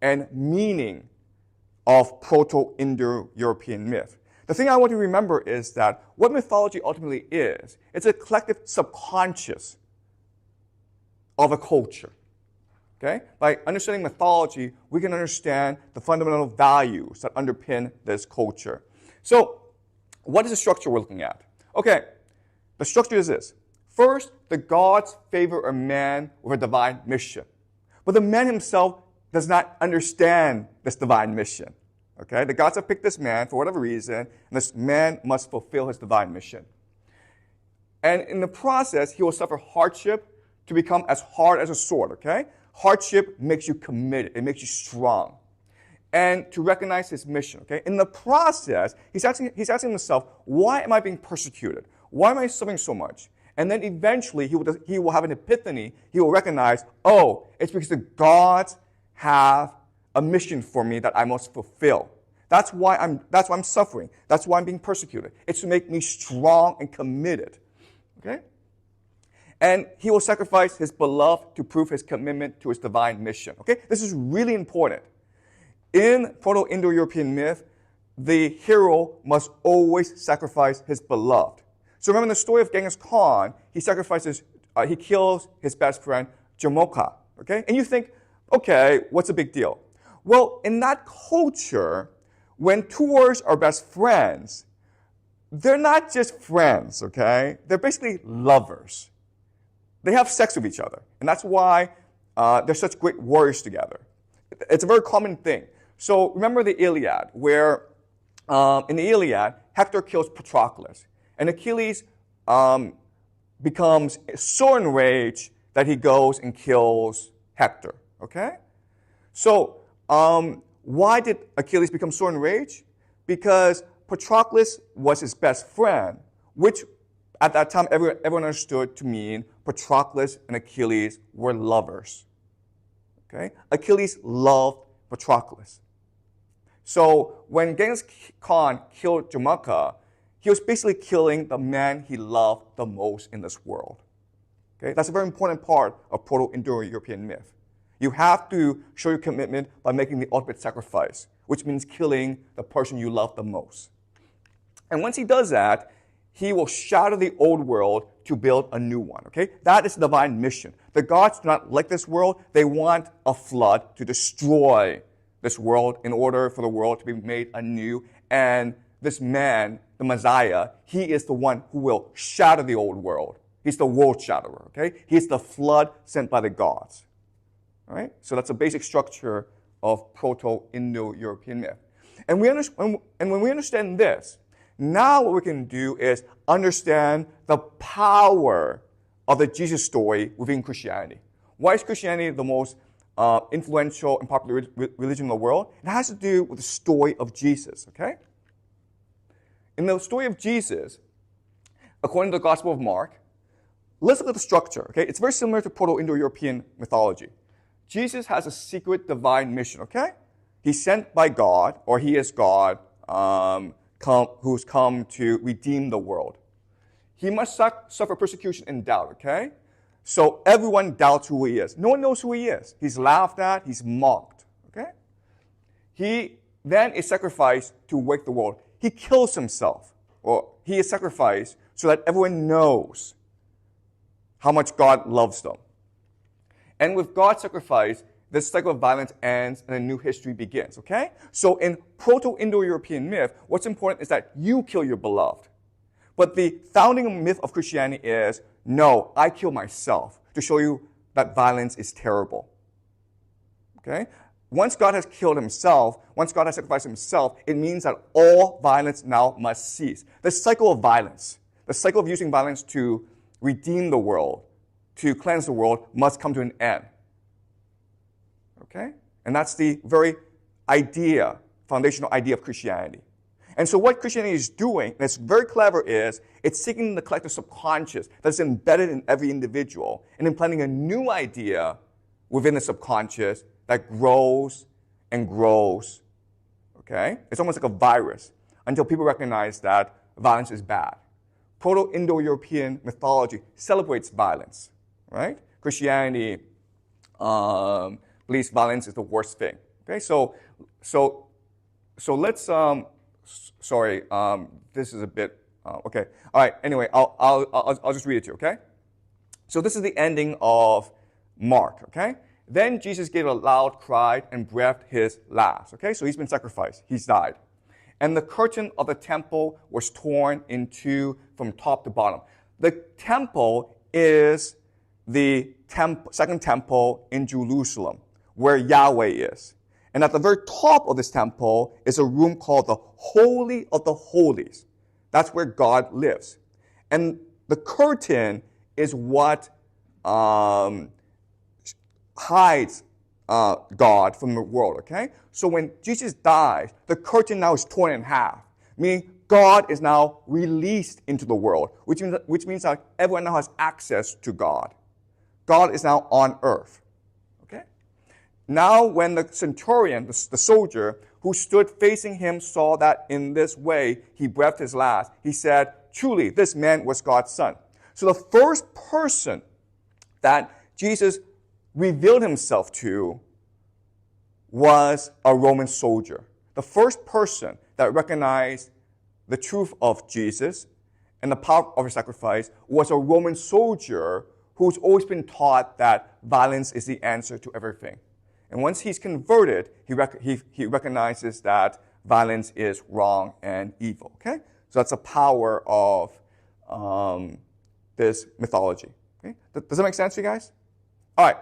and meaning of Proto-Indo-European myth. The thing I want you to remember is that what mythology ultimately is, it's a collective subconscious of a culture. Okay? By understanding mythology, we can understand the fundamental values that underpin this culture. So, what is the structure we're looking at? Okay, the structure is this. First, the gods favor a man with a divine mission. But the man himself does not understand this divine mission. Okay? The gods have picked this man for whatever reason, and this man must fulfill his divine mission. And in the process, he will suffer hardship to become as hard as a sword, okay? Hardship makes you committed. It makes you strong. And to recognize his mission, okay? In the process, he's asking himself, why am I being persecuted? Why am I suffering so much? And then eventually, he will have an epiphany. He will recognize, oh, it's because the gods have a mission for me that I must fulfill. That's why I'm suffering. That's why I'm being persecuted. It's to make me strong and committed. Okay? And he will sacrifice his beloved to prove his commitment to his divine mission. Okay? This is really important. In Proto-Indo-European myth, the hero must always sacrifice his beloved. So remember in the story of Genghis Khan, he kills his best friend, Jamoka. Okay? And you think, okay, what's the big deal? Well, in that culture, when two warriors are best friends, they're not just friends, okay? They're basically lovers. They have sex with each other, and that's why they're such great warriors together. It's a very common thing. So remember the Iliad, where in the Iliad, Hector kills Patroclus, and Achilles becomes so enraged that he goes and kills Hector, okay? So why did Achilles become so enraged? Because Patroclus was his best friend, which at that time everyone understood to mean Patroclus and Achilles were lovers. Okay? Achilles loved Patroclus. So when Genghis Khan killed Jamoka, he was basically killing the man he loved the most in this world. Okay? That's a very important part of Proto-Indo-European myth. You have to show your commitment by making the ultimate sacrifice, which means killing the person you love the most. And once he does that, he will shatter the old world to build a new one, okay? That is the divine mission. The gods do not like this world. They want a flood to destroy this world in order for the world to be made anew. And this man, the Messiah, he is the one who will shatter the old world. He's the world shatterer, okay? He's the flood sent by the gods. All right? So that's a basic structure of Proto-Indo-European myth. And when we understand this, now what we can do is understand the power of the Jesus story within Christianity. Why is Christianity the most influential and popular religion in the world? It has to do with the story of Jesus, okay? In the story of Jesus, according to the Gospel of Mark, let's look at the structure, okay? It's very similar to Proto-Indo-European mythology. Jesus has a secret divine mission, okay? He's sent by God, or he is God, who's come to redeem the world. He must suffer persecution and doubt, okay? So everyone doubts who he is. No one knows who he is. He's laughed at, he's mocked, okay? He then is sacrificed to wake the world. He kills himself, or he is sacrificed so that everyone knows how much God loves them. And with God's sacrifice, this cycle of violence ends and a new history begins, okay? So in Proto-Indo-European myth, what's important is that you kill your beloved. But the founding myth of Christianity is, no, I kill myself to show you that violence is terrible, okay? Once God has killed himself, once God has sacrificed himself, it means that all violence now must cease. The cycle of violence, the cycle of using violence to redeem the world, to cleanse the world, must come to an end. Okay? And that's the very idea, foundational idea of Christianity. And so what Christianity is doing, and it's very clever, is it's taking the collective subconscious that's embedded in every individual and implanting a new idea within the subconscious that grows and grows. Okay? It's almost like a virus until people recognize that violence is bad. Proto-Indo-European mythology celebrates violence, right? Christianity believes violence is the worst thing. Okay, so let's sorry, this is a bit okay. All right. Anyway, I'll just read it to you. Okay. So this is the ending of Mark. Okay. Then Jesus gave a loud cry and breathed his last. Okay. So he's been sacrificed. He's died. And the curtain of the temple was torn in two from top to bottom. The temple is the second temple in Jerusalem, where Yahweh is. And at the very top of this temple is a room called the Holy of the Holies. That's where God lives. And the curtain is what hides God from the world, okay? So when Jesus dies, the curtain now is torn in half, meaning God is now released into the world, which means that everyone now has access to God. God is now on earth, okay? Now when the centurion, the soldier, who stood facing him saw that in this way he breathed his last, he said, truly, this man was God's son. So the first person that Jesus revealed himself to was a Roman soldier. The first person that recognized the truth of Jesus and the power of his sacrifice was a Roman soldier who's always been taught that violence is the answer to everything. And once he's converted, he recognizes that violence is wrong and evil. Okay? So that's the power of this mythology. Okay? Does that make sense to you guys? All right.